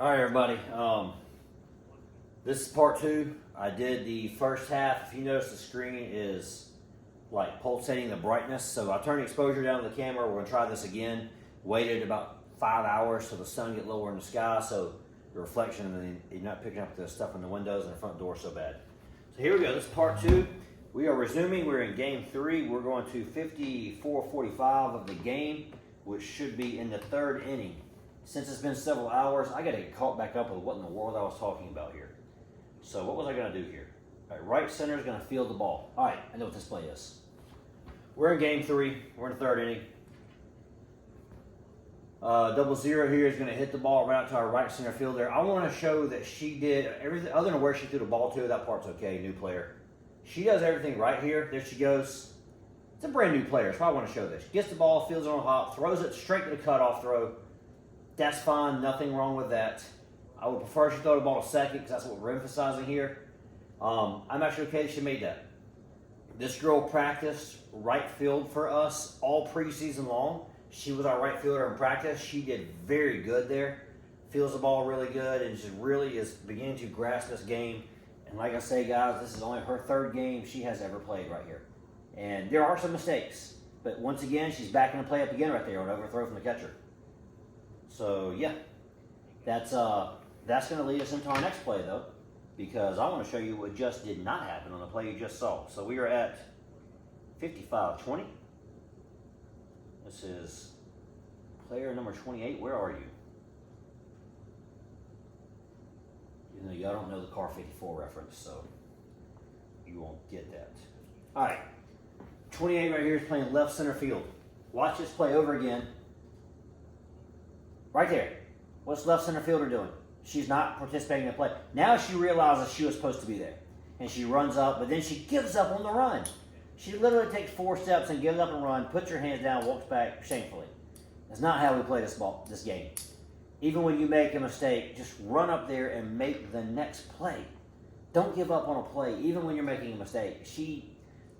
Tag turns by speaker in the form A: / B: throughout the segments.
A: All right, everybody. This is part two. I did the first half. If you notice, the screen is like pulsating the brightness. So I turned the exposure down to the camera. We're gonna try this again. Waited about 5 hours till the sun get lower in the sky, so the reflection and you're not picking up the stuff in the windows and the front door so bad. So here we go. This is part two. We are resuming. We're in game three. We're going to 54-45 of the game, which should be in the third inning. Since it's been several hours, I got to get caught back up with what in the world I was talking about here. So what was I going to do here? All right center is going to field the ball. All right, I know what this play is. We're in game three. We're in the third inning. 00 here is going to hit the ball right out to our right center fielder. I want to show that she did everything, other than where she threw the ball to. That part's okay, new player. She does everything right here. There she goes. It's a brand new player, so I want to show this. Gets the ball, fields it on a hop, throws it straight to the cutoff throw. That's fine, nothing wrong with that. I would prefer she throw the ball to second because that's what we're emphasizing here. I'm actually okay she made that. This girl practiced right field for us all preseason long. She was our right fielder in practice. She did very good there. Feels the ball really good and just really is beginning to grasp this game. And like I say, guys, this is only her third game she has ever played right here. And there are some mistakes. But once again, she's backing the play up again right there on overthrow from the catcher. So, yeah, that's going to lead us into our next play, though, because I want to show you what just did not happen on the play you just saw. So we are at 55-20. This is player number 28. Where are you? You know, y'all don't know the car 54 reference, so you won't get that. All right, 28 right here is playing left center field. Watch this play over again. Right there. What's left center fielder doing? She's not participating in the play. Now she realizes she was supposed to be there. And she runs up, but then she gives up on the run. She literally takes 4 steps and gives up and run, puts her hands down, walks back shamefully. That's not how we play this game. Even when you make a mistake, just run up there and make the next play. Don't give up on a play, even when you're making a mistake.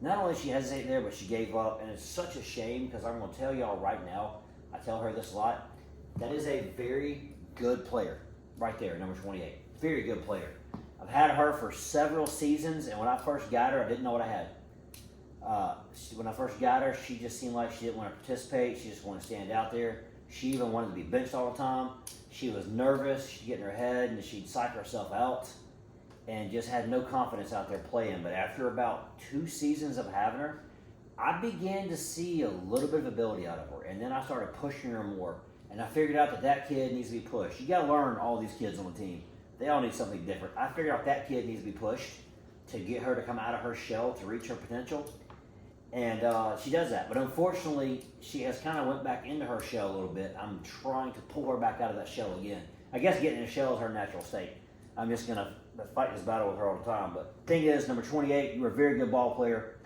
A: Not only she hesitated there, but she gave up, and it's such a shame because I'm going to tell y'all right now, I tell her this a lot, that is a very good player right there, number 28. Very good player. I've had her for several seasons, and when I first got her, I didn't know what I had. When I first got her, she just seemed like she didn't want to participate. She just wanted to stand out there. She even wanted to be benched all the time. She was nervous. She'd get in her head, and she'd psych herself out and just had no confidence out there playing. But after about 2 seasons of having her, I began to see a little bit of ability out of her, and then I started pushing her more. And I figured out that kid needs to be pushed. You got to learn all these kids on the team. They all need something different. I figured out that kid needs to be pushed to get her to come out of her shell to reach her potential. And she does that. But unfortunately, she has kind of went back into her shell a little bit. I'm trying to pull her back out of that shell again. I guess getting in a shell is her natural state. I'm just going to fight this battle with her all the time. But the thing is, number 28, you were a very good ball player.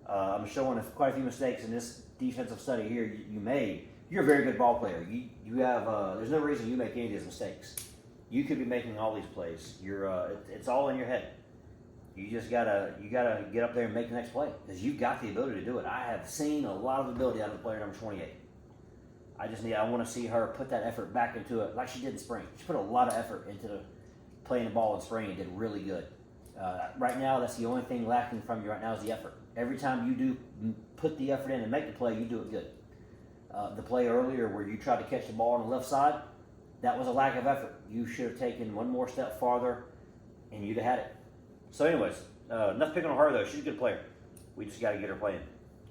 A: I'm showing quite a few mistakes in this defensive study here you made. You're a very good ball player. You have there's no reason you make any of these mistakes. You could be making all these plays. It's all in your head. You just gotta get up there and make the next play because you've got the ability to do it. I have seen a lot of ability out of the player number 28. I want to see her put that effort back into it like she did in spring. She put a lot of effort into playing the ball in spring and did really good. Right now, that's the only thing lacking from you right now is the effort. Every time you do put the effort in and make the play, you do it good. The play earlier where you tried to catch the ball on the left side, that was a lack of effort. You should have taken one more step farther, and you'd have had it. So anyways, nothing picking on her, though. She's a good player. We just got to get her playing.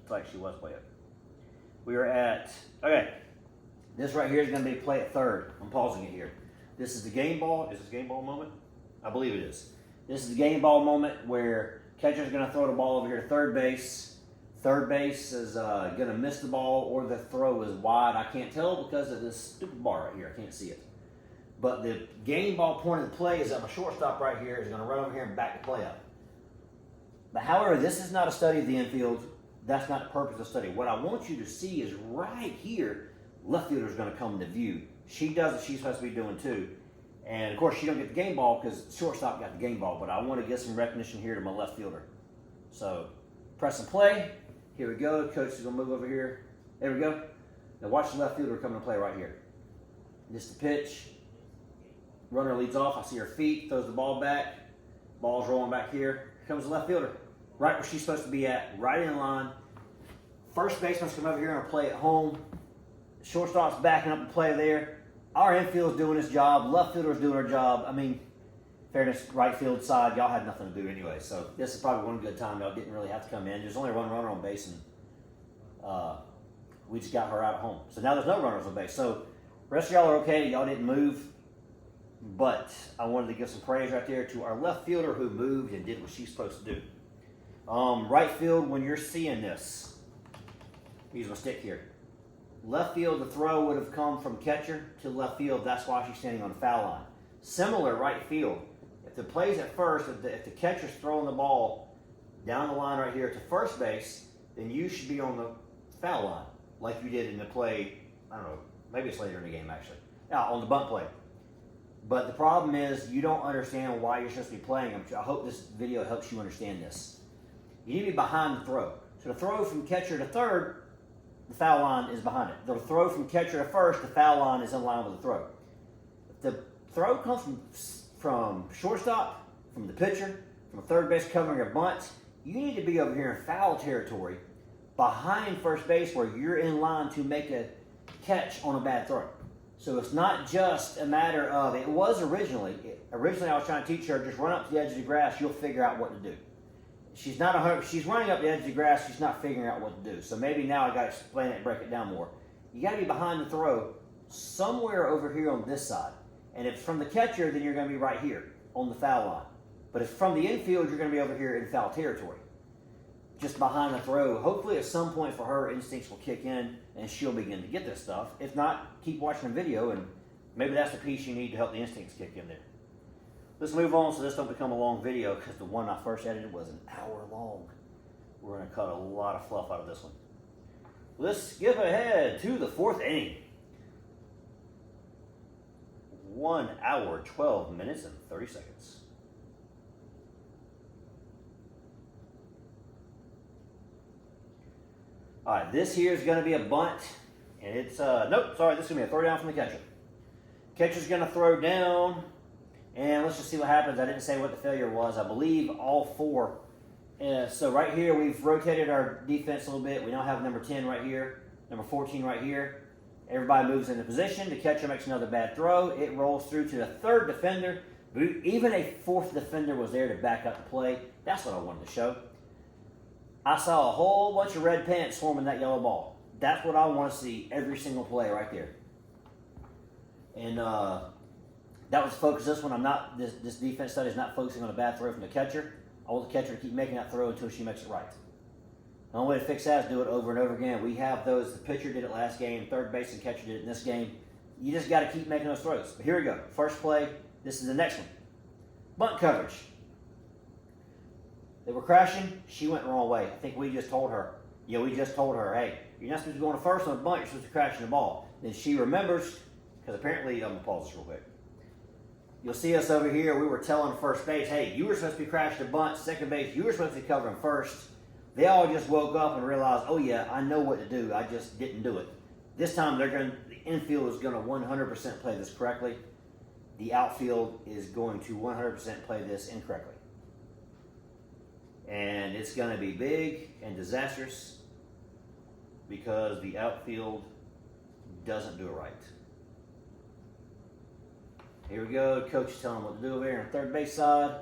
A: It's like she was playing. We are at, okay, this right here is going to be play at third. I'm pausing it here. This is the game ball. Is this game ball moment? I believe it is. This is the game ball moment where catcher's going to throw the ball over here to third base. Third base is going to miss the ball or the throw is wide. I can't tell because of this stupid bar right here. I can't see it. But the game ball point of the play is that my shortstop right here is going to run over here and back the play up. But however, this is not a study of the infield. That's not the purpose of the study. What I want you to see is right here, left fielder is going to come to view. She does what she's supposed to be doing too. And of course, she don't get the game ball because shortstop got the game ball. But I want to get some recognition here to my left fielder. So press and play. Here we go. Coach is going to move over here. There we go. Now watch the left fielder come to play right here. This is the pitch. Runner leads off. I see her feet, throws the ball back. Ball's rolling back here. Here comes the left fielder. Right where she's supposed to be at, right in line. First baseman's come over here and play at home. Shortstop's backing up the play there. Our infield's doing his job. Left fielder's doing her job. I mean, fairness, right field side, y'all had nothing to do anyway. So this is probably one good time. Y'all didn't really have to come in. There's only one runner on base, and we just got her out at home. So now there's no runners on base. So the rest of y'all are okay. Y'all didn't move. But I wanted to give some praise right there to our left fielder who moved and did what she's supposed to do. Right field, when you're seeing this, use my stick here. Left field, the throw would have come from catcher to left field. That's why she's standing on the foul line. Similar right field. If the play's at first, if the catcher's throwing the ball down the line right here to first base, then you should be on the foul line, like you did in the play, I don't know, maybe it's later in the game actually. On the bunt play. But the problem is you don't understand why you're supposed to be playing them. I hope this video helps you understand this. You need to be behind the throw. So the throw from catcher to third, the foul line is behind it. The throw from catcher to first, the foul line is in line with the throw. If the throw comes from shortstop, from the pitcher, from a third base covering a bunt, you need to be over here in foul territory behind first base where you're in line to make a catch on a bad throw. So it's not just a matter of, it was originally I was trying to teach her, just run up to the edge of the grass, you'll figure out what to do. She's running up the edge of the grass, she's not figuring out what to do. So maybe now I got to explain it and break it down more. You got to be behind the throw somewhere over here on this side. And if it's from the catcher, then you're going to be right here on the foul line. But if from the infield, you're going to be over here in foul territory. Just behind the throw. Hopefully at some point for her, instincts will kick in and she'll begin to get this stuff. If not, keep watching the video and maybe that's the piece you need to help the instincts kick in there. Let's move on so this don't become a long video because the one I first edited was an hour long. We're going to cut a lot of fluff out of this one. Let's skip ahead to the fourth inning. 1 hour, 12 minutes, and 30 seconds. All right, this here is going to be a bunt, and it's, nope, sorry, this is going to be a throw down from the catcher. Catcher's going to throw down, and let's just see what happens. I didn't say what the failure was. I believe all four. So right here, we've rotated our defense a little bit. We now have number 10 right here, number 14 right here. Everybody moves into position. The catcher makes another bad throw. It rolls through to the third defender. Even a fourth defender was there to back up the play. That's what I wanted to show. I saw a whole bunch of red pants swarming that yellow ball. That's what I want to see every single play right there. And that was focus. This one, this defense study is not focusing on a bad throw from the catcher. I want the catcher to keep making that throw until she makes it right. The only way to fix that is do it over and over again. We have those. The pitcher did it last game. Third base and catcher did it in this game. You just got to keep making those throws. But here we go. First play. This is the next one. Bunt coverage. They were crashing. She went the wrong way. I think we just told her. Yeah, we just told her, hey, you're not supposed to be going to first on a bunt. You're supposed to crash the ball. Then she remembers, because apparently, I'm going to pause this real quick. You'll see us over here. We were telling first base, hey, you were supposed to be crashing the bunt. Second base, you were supposed to be covering first. They all just woke up and realized, oh yeah, I know what to do. I just didn't do it. This time the infield is going to 100% play this correctly. The outfield is going to 100% play this incorrectly. And it's going to be big and disastrous because the outfield doesn't do it right. Here we go. Coach is telling them what to do over here on the third base side.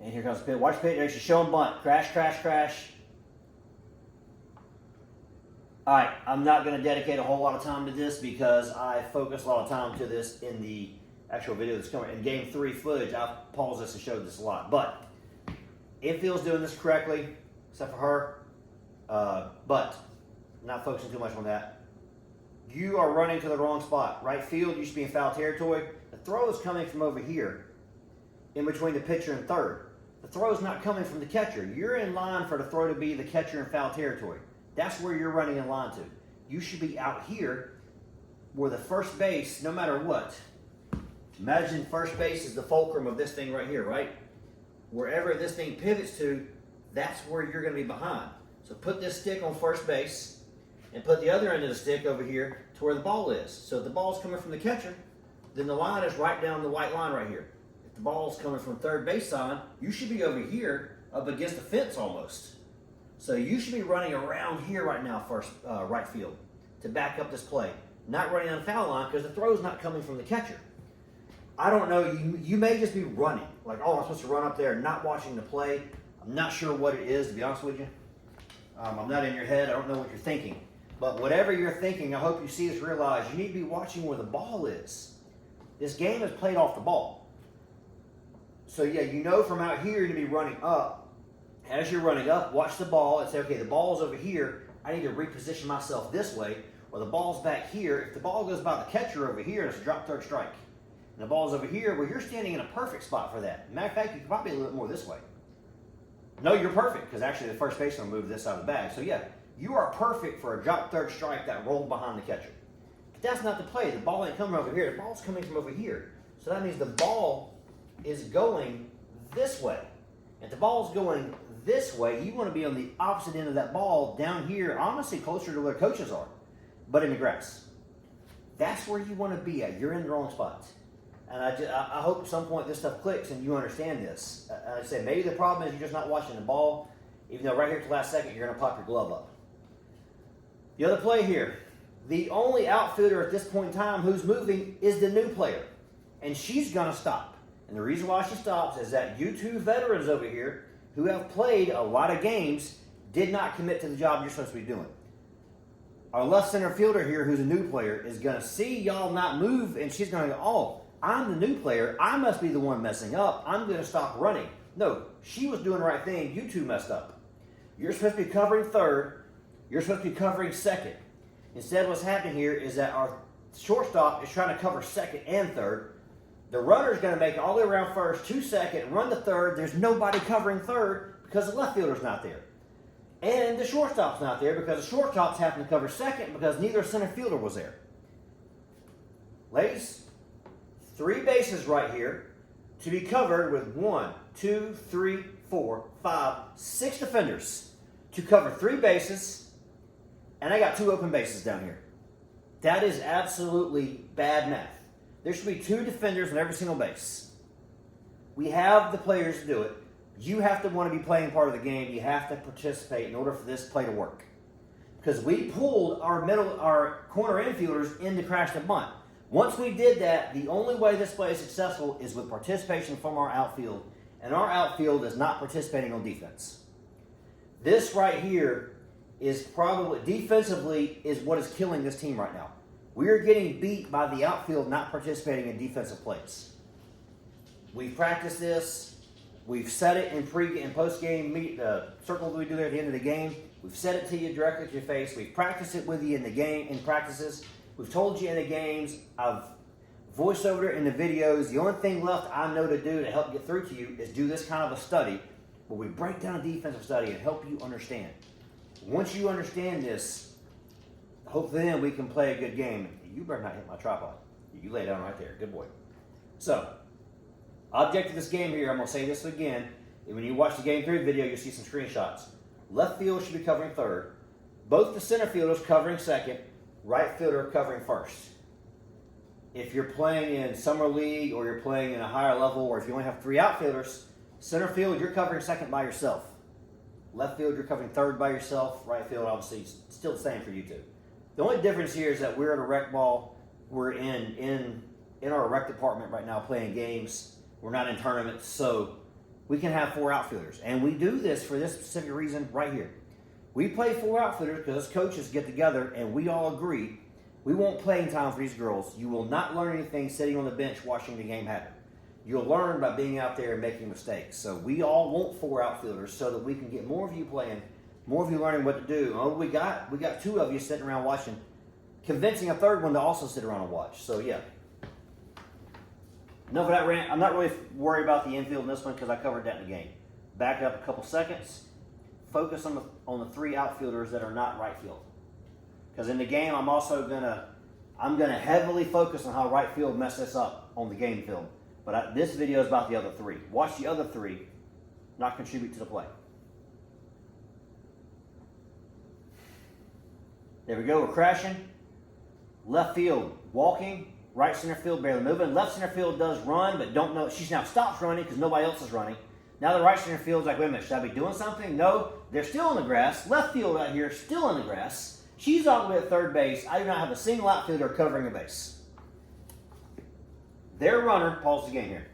A: And here comes the pitch. Watch the pitch. There's your show and bunt. Crash, crash, crash. All right, I'm not going to dedicate a whole lot of time to this because I focused a lot of time to this in the actual video that's coming. In Game 3 footage, I paused this and showed this a lot. But infield's doing this correctly, except for her. But I'm not focusing too much on that. You are running to the wrong spot. Right field, you should be in foul territory. The throw is coming from over here in between the pitcher and third. The throw is not coming from the catcher. You're in line for the throw to be the catcher in foul territory. That's where you're running in line to. You should be out here where the first base, no matter what. Imagine first base is the fulcrum of this thing right here, right? Wherever this thing pivots to, that's where you're going to be behind. So put this stick on first base and put the other end of the stick over here to where the ball is. So if the ball's coming from the catcher, then the line is right down the white line right here. If the ball's coming from third base line, you should be over here up against the fence almost. So you should be running around here right now, right field, to back up this play. Not running on the foul line because the throw's not coming from the catcher. I don't know, you may just be running. Like, oh, I'm supposed to run up there, not watching the play. I'm not sure what it is, to be honest with you. I'm not in your head. I don't know what you're thinking. But whatever you're thinking, I hope you see this, realize you need to be watching where the ball is. This game is played off the ball. So, yeah, you know from out here to be running up. As you're running up, watch the ball and say, okay, the ball's over here. I need to reposition myself this way. Or the ball's back here. If the ball goes by the catcher over here, it's a drop third strike. And the ball's over here, well, you're standing in a perfect spot for that. Matter of fact, you could probably be a little bit more this way. No, you're perfect, because actually the first baseman moved this side of the bag. So, yeah, you are perfect for a drop third strike that rolled behind the catcher. But that's not the play. The ball ain't coming over here. The ball's coming from over here. So that means the ball is going this way. If the ball's going this way, you want to be on the opposite end of that ball down here, honestly closer to where coaches are, but in the grass. That's where you want to be at. You're in the wrong spot. And I hope at some point this stuff clicks and you understand this. I say maybe the problem is you're just not watching the ball, even though right here at the last second you're going to pop your glove up. The other play here, the only outfielder at this point in time who's moving is the new player. And she's going to stop. And the reason why she stops is that you two veterans over here who have played a lot of games did not commit to the job you're supposed to be doing. Our left center fielder here, who's a new player, is going to see y'all not move, and she's going to go, oh, I'm the new player. I must be the one messing up. I'm going to stop running. No, she was doing the right thing. You two messed up. You're supposed to be covering third. You're supposed to be covering second. Instead, what's happening here is that our shortstop is trying to cover second and third. The runner's going to make it all the way around first to second, run to third. There's nobody covering third because the left fielder's not there. And the shortstop's not there because the shortstop's having to cover second because neither center fielder was there. Ladies, 3 bases right here to be covered with 1, 2, 3, 4, 5, 6 defenders to cover 3 bases, and I got 2 open bases down here. That is absolutely bad math. There should be 2 defenders on every single base. We have the players to do it. You have to want to be playing part of the game. You have to participate in order for this play to work. Because we pulled our corner infielders in to crash the bunt. Once we did that, the only way this play is successful is with participation from our outfield. And our outfield is not participating on defense. This right here is probably, defensively, is what is killing this team right now. We are getting beat by the outfield not participating in defensive plays. We've practiced this. We've said it in pre and post-game circle that we do there at the end of the game. We've said it to you directly to your face. We've practiced it with you in the game, in practices. We've told you in the games. I've voiced over it in the videos. The only thing left I know to do to help get through to you is do this kind of a study where we break down a defensive study and help you understand. Once you understand this, hopefully then we can play a good game. You better not hit my tripod. You lay down right there. Good boy. So, object of this game here, I'm going to say this again. When you watch the game 3 video, you'll see some screenshots. Left field should be covering third. Both the center fielders covering second. Right fielder covering first. If you're playing in summer league or you're playing in a higher level, or if you only have 3 outfielders, center field, you're covering second by yourself. Left field, you're covering third by yourself. Right field, obviously, still the same for you two. The only difference here is that we're at a rec ball. We're in our rec department right now playing games. We're not in tournaments, so we can have 4 outfielders. And we do this for this specific reason right here. We play 4 outfielders because us coaches get together and we all agree we won't playing time for these girls. You will not learn anything sitting on the bench watching the game happen. You'll learn by being out there and making mistakes. So we all want 4 outfielders so that we can get more of you playing, more of you learning what to do. Oh, we got 2 of you sitting around watching, convincing a third one to also sit around and watch. So yeah. Enough of that rant. I'm not really worried about the infield in this one because I covered that in the game. Back up a couple seconds. Focus on the 3 outfielders that are not right field. Because in the game, I'm gonna heavily focus on how right field messed this up on the game film. But this video is about the other 3. Watch the other 3 not contribute to the play. There we go. We're crashing. Left field walking. Right center field barely moving. Left center field does run, but don't know. She now stops running because nobody else is running. Now the right center field's like, wait a minute, should I be doing something? No, they're still in the grass. Left field out here, still in the grass. She's all the way at third base. I do not have a single outfielder covering a base. Their runner, pause the game here.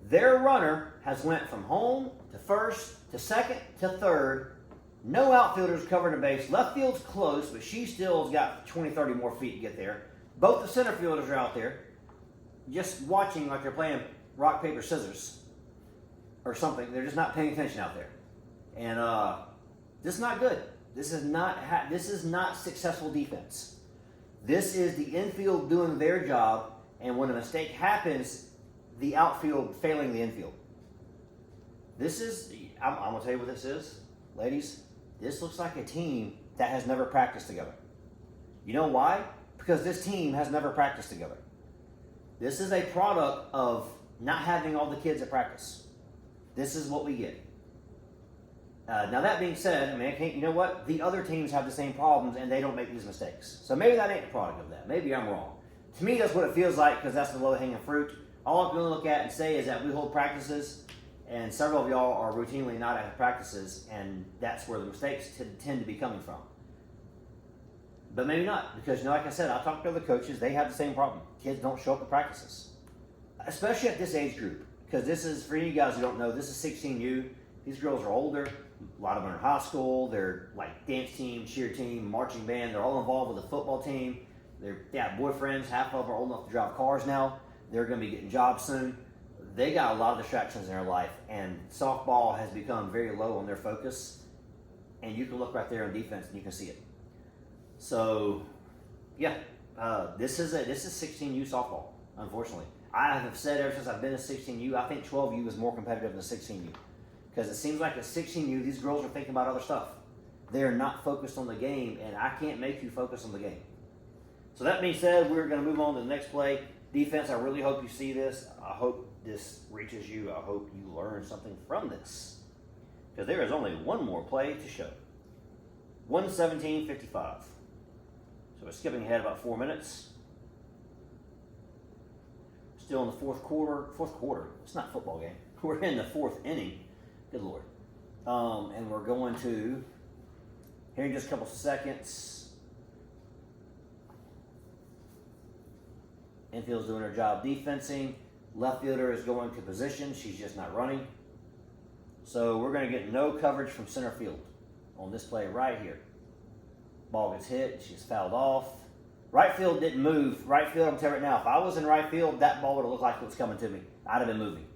A: Their runner has went from home to first to second to third. No outfielders covering the base. Left field's close, but she still has got 20, 30 more feet to get there. Both the center fielders are out there just watching like they're playing rock, paper, scissors or something. They're just not paying attention out there. And this is not good. This is not successful defense. This is the infield doing their job, and when a mistake happens, the outfield failing the infield. This is, I'm going to tell you what this is. Ladies, this looks like a team that has never practiced together. You know why? Because this team has never practiced together. This is a product of not having all the kids at practice. This is what we get. Now that being said, I mean, you know what? The other teams have the same problems and they don't make these mistakes. So maybe that ain't the product of that. Maybe I'm wrong. To me, that's what it feels like because that's the low-hanging fruit. All I'm going to look at and say is that we hold practices and several of y'all are routinely not at practices, and that's where the mistakes tend to be coming from. But maybe not, because like I said, I talked to other coaches, they have the same problem. Kids don't show up at practices, especially at this age group, because this is, for you guys who don't know, this is 16U. These girls are older. A lot of them are in high school. They're like dance team, cheer team, marching band. They're all involved with the football team. They have boyfriends. Half of them are old enough to drive cars now. They're going to be getting jobs soon. They got a lot of distractions in their life, and softball has become very low on their focus. And you can look right there on defense, and you can see it. So, yeah, this is 16U softball. Unfortunately, I have said ever since I've been in 16U, I think 12U is more competitive than 16U, because it seems like at 16U, these girls are thinking about other stuff. They are not focused on the game, and I can't make you focus on the game. So that being said, we're going to move on to the next play. Defense, I really hope you see this. I hope this reaches you. I hope you learn something from this, because there is only one more play to show. 1:17:55. So we're skipping ahead about 4 minutes. Still in the fourth quarter. It's not a football game. We're in the fourth inning. Good Lord. And we're going to, here in just a couple seconds, infield's doing her job defensing. Left fielder is going to position. She's just not running. So we're going to get no coverage from center field on this play right here. Ball gets hit. She's fouled off. Right field didn't move. Right field, I'm telling you right now, if I was in right field, that ball would have looked like it was coming to me. I'd have been moving.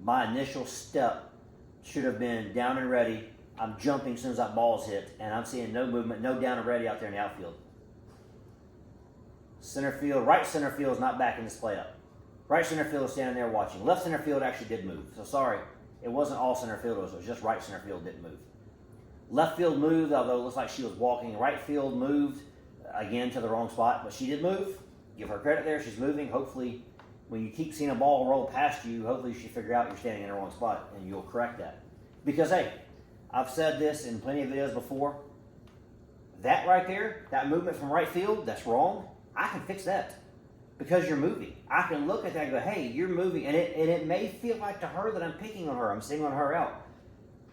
A: My initial step should have been down and ready. I'm jumping as soon as that ball's hit, and I'm seeing no movement, no down and ready out there in the outfield. Center field, right center field is not backing this play up. Right center field is standing there watching. Left center field actually did move. So sorry, it wasn't all center fielders. It was just right center field didn't move. Left field moved, although it looks like she was walking. Right field moved, again, to the wrong spot. But she did move. Give her credit there. She's moving. Hopefully, when you keep seeing a ball roll past you, hopefully you should figure out you're standing in the wrong spot, and you'll correct that. Because, hey, I've said this in plenty of videos before. That right there, that movement from right field, that's wrong. I can fix that because you're moving. I can look at that and go, hey, you're moving. And it may feel like to her that I'm picking on her. I'm singling her out.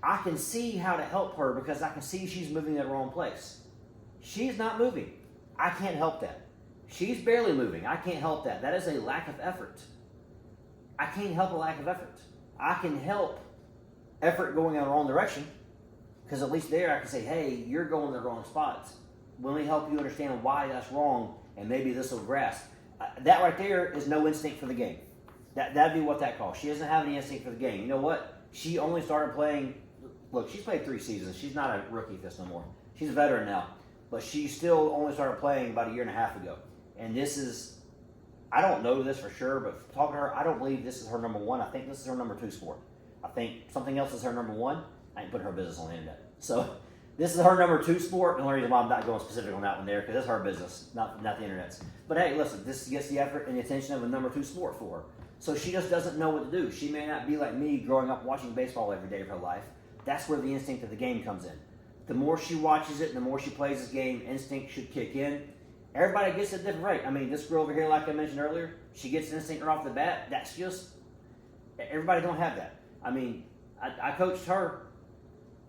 A: I can see how to help her because I can see she's moving in the wrong place. She's not moving. I can't help that. She's barely moving. I can't help that. That is a lack of effort. I can't help a lack of effort. I can help effort going in the wrong direction because at least there I can say, hey, you're going in the wrong spots. Let me help you understand why that's wrong, and maybe this will grasp. That right there is no instinct for the game. That'd be what that calls. She doesn't have any instinct for the game. You know what? She only started playing. Look, she's played 3 seasons. She's not a rookie at this no more. She's a veteran now. But she still only started playing about 1.5 years ago. And this is, I don't know this for sure, but talking to her, I don't believe this is her number 1. I think this is her number 2 sport. I think something else is her number 1. I ain't putting her business on the internet. So this is her number 2 sport. The only reason why I'm not going specific on that one there, because it's her business, not the internet's. But hey, listen, this gets the effort and the attention of a number 2 sport for her. So she just doesn't know what to do. She may not be like me growing up watching baseball every day of her life. That's where the instinct of the game comes in. The more she watches it, the more she plays this game, instinct should kick in. Everybody gets at a different rate. I mean, this girl over here, like I mentioned earlier, she gets an instinct right off the bat. That's just, everybody don't have that. I mean, I coached her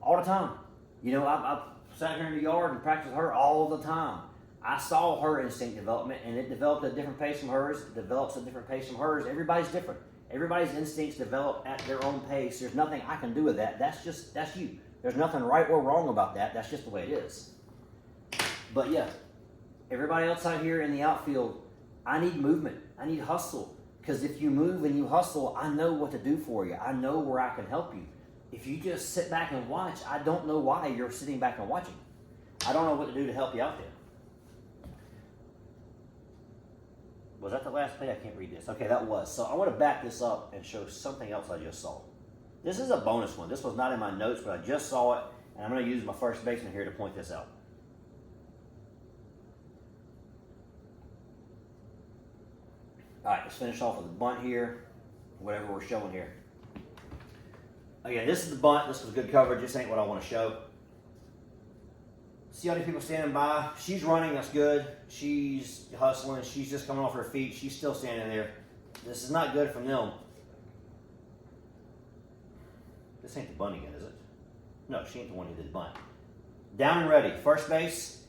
A: all the time. You know, I sat here in the yard and practiced her all the time. I saw her instinct development, and it developed at a different pace from hers. It develops at a different pace from hers. Everybody's different. Everybody's instincts develop at their own pace. There's nothing I can do with that. That's you. There's nothing right or wrong about that. That's just the way it is. But yeah, everybody else out here in the outfield, I need movement. I need hustle. Because if you move and you hustle, I know what to do for you. I know where I can help you. If you just sit back and watch, I don't know why you're sitting back and watching. I don't know what to do to help you out there. Was that the last play? I can't read this. Okay, that was. So I want to back this up and show something else I just saw. This is a bonus one. This was not in my notes, but I just saw it, and I'm going to use my first baseman here to point this out. All right, let's finish off with the bunt here, whatever we're showing here. Again, this is the bunt. This was good coverage. This ain't what I want to show. See all these people standing by. She's running. That's good. She's hustling. She's just coming off her feet. She's still standing there. This is not good from them. This ain't the bunt again, is it? No, she ain't the one who did the bunt. Down and ready. First base,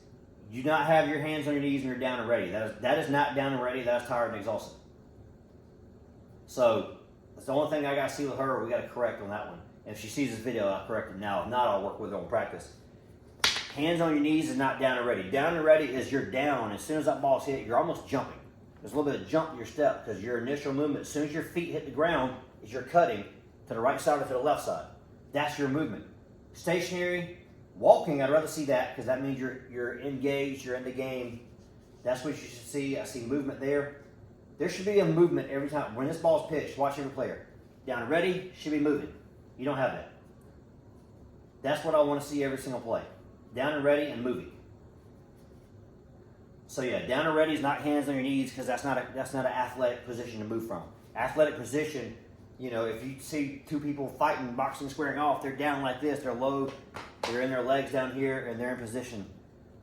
A: you do not have your hands on your knees when you're down and ready. That is not down and ready. That is tired and exhausted. So that's the only thing I got to see with her. We got to correct on that one. And if she sees this video, I'll correct it now. If not, I'll work with her on practice. Hands on your knees is not down and ready. Down and ready is you're down. As soon as that ball's hit, you're almost jumping. There's a little bit of jump in your step because your initial movement, as soon as your feet hit the ground, is you're cutting to the right side or to the left side. That's your movement. Stationary, walking, I'd rather see that because that means you're engaged, you're in the game. That's what you should see. I see movement there. There should be a movement every time. When this ball's pitched, watch every player. Down and ready, should be moving. You don't have that. That's what I want to see every single play. Down and ready and moving. So yeah, down and ready is not hands on your knees because that's not an athletic position to move from. Athletic position, you know, if you see two people fighting, boxing, squaring off, they're down like this, they're low, they're in their legs down here, and they're in position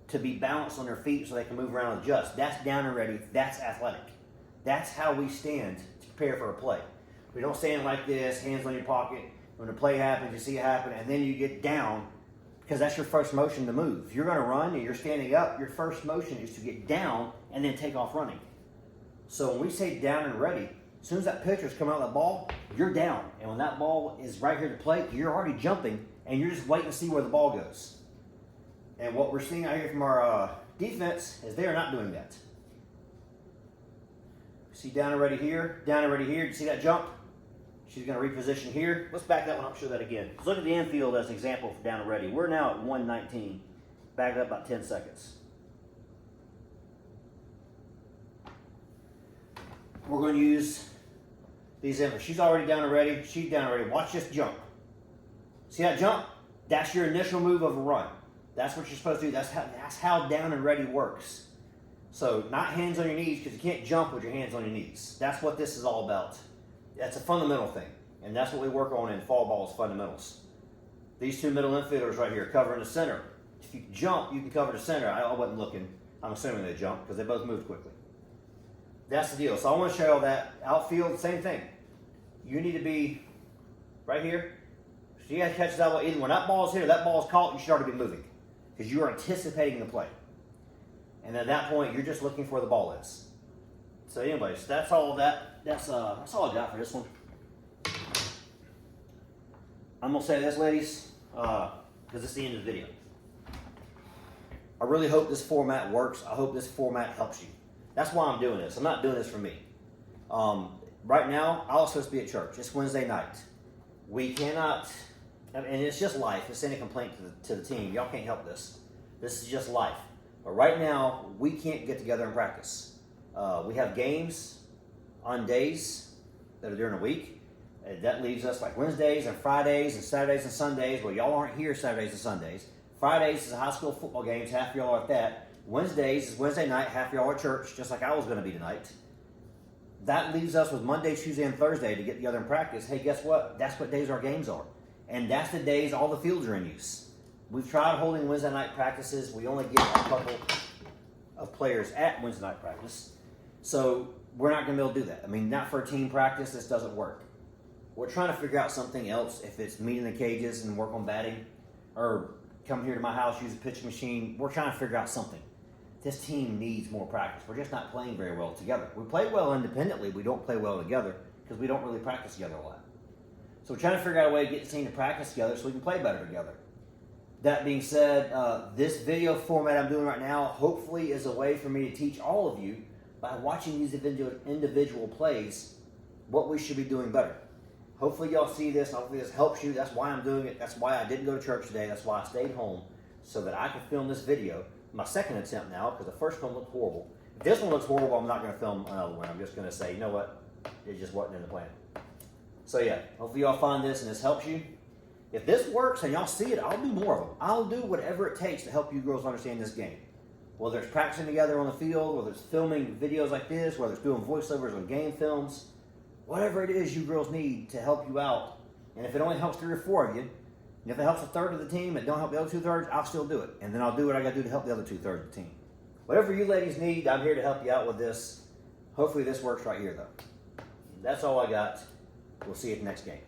A: to be balanced on their feet so they can move around and adjust. That's down and ready. That's athletic. That's how we stand to prepare for a play. We don't stand like this, hands on your pocket. When the play happens, you see it happen, and then you get down because that's your first motion to move. If you're going to run and you're standing up, your first motion is to get down and then take off running. So when we say down and ready, as soon as that pitcher's coming out of the ball, you're down. And when that ball is right here to plate, you're already jumping, and you're just waiting to see where the ball goes. And what we're seeing out here from our defense is they are not doing that. See down and ready here, down and ready here. Do you see that jump? She's going to reposition here. Let's back that one up, show that again. Let's look at the infield as an example for down and ready. We're now at 119. Back it up about 10 seconds. We're going to use these infields. She's already down and ready. She's down and ready. Watch this jump. See that jump? That's your initial move of a run. That's what you're supposed to do. That's how down and ready works. So not hands on your knees because you can't jump with your hands on your knees. That's what this is all about. That's a fundamental thing, and that's what we work on in fall ball is fundamentals. These two middle infielders right here covering the center. If you jump, you can cover the center. I wasn't looking. I'm assuming they jumped because they both moved quickly. That's the deal. So I want to show you that outfield, same thing. You need to be right here. So you got to catch that ball. Either when that ball is hit or that ball is caught, you should already be moving because you are anticipating the play. And at that point, you're just looking for where the ball is. So anyways, that's all that. That's all I got for this one. I'm going to say this, ladies, because it's the end of the video. I really hope this format works. I hope this format helps you. That's why I'm doing this. I'm not doing this for me. Right now, I was supposed to be at church. It's Wednesday night. We cannot, and it's just life. It's any complaint to the team. Y'all can't help this. This is just life. But right now, we can't get together and practice. We have games on days that are during the week. And that leaves us like Wednesdays and Fridays and Saturdays and Sundays. Well, y'all aren't here Saturdays and Sundays. Fridays is high school football games. Half of y'all are at that. Wednesdays is Wednesday night. Half of y'all are at church, just like I was going to be tonight. That leaves us with Monday, Tuesday, and Thursday to get together and practice. Hey, guess what? That's what days our games are. And that's the days all the fields are in use. We've tried holding Wednesday night practices. We only get a couple of players at Wednesday night practice. So we're not going to be able to do that. I mean, not for a team practice. This doesn't work. We're trying to figure out something else. If it's meet in the cages and work on batting, or come here to my house, use a pitching machine. We're trying to figure out something. This team needs more practice. We're just not playing very well together. We play well independently. We don't play well together because we don't really practice together a lot. So we're trying to figure out a way to get the team to practice together so we can play better together. That being said, this video format I'm doing right now hopefully is a way for me to teach all of you by watching these individual plays what we should be doing better. Hopefully y'all see this. Hopefully this helps you. That's why I'm doing it. That's why I didn't go to church today. That's why I stayed home so that I could film this video. My second attempt now because the first one looked horrible. If this one looks horrible, I'm not going to film another one. I'm just going to say, you know what? It just wasn't in the plan. So yeah, hopefully y'all find this and this helps you. If this works and y'all see it, I'll do more of them. I'll do whatever it takes to help you girls understand this game. Whether it's practicing together on the field, whether it's filming videos like this, whether it's doing voiceovers on game films, whatever it is you girls need to help you out. And if it only helps 3 or 4 of you, and if it helps a third of the team and don't help the other 2/3, I'll still do it. And then I'll do what I got to do to help the other 2/3 of the team. Whatever you ladies need, I'm here to help you out with this. Hopefully this works right here, though. That's all I got. We'll see you at the next game.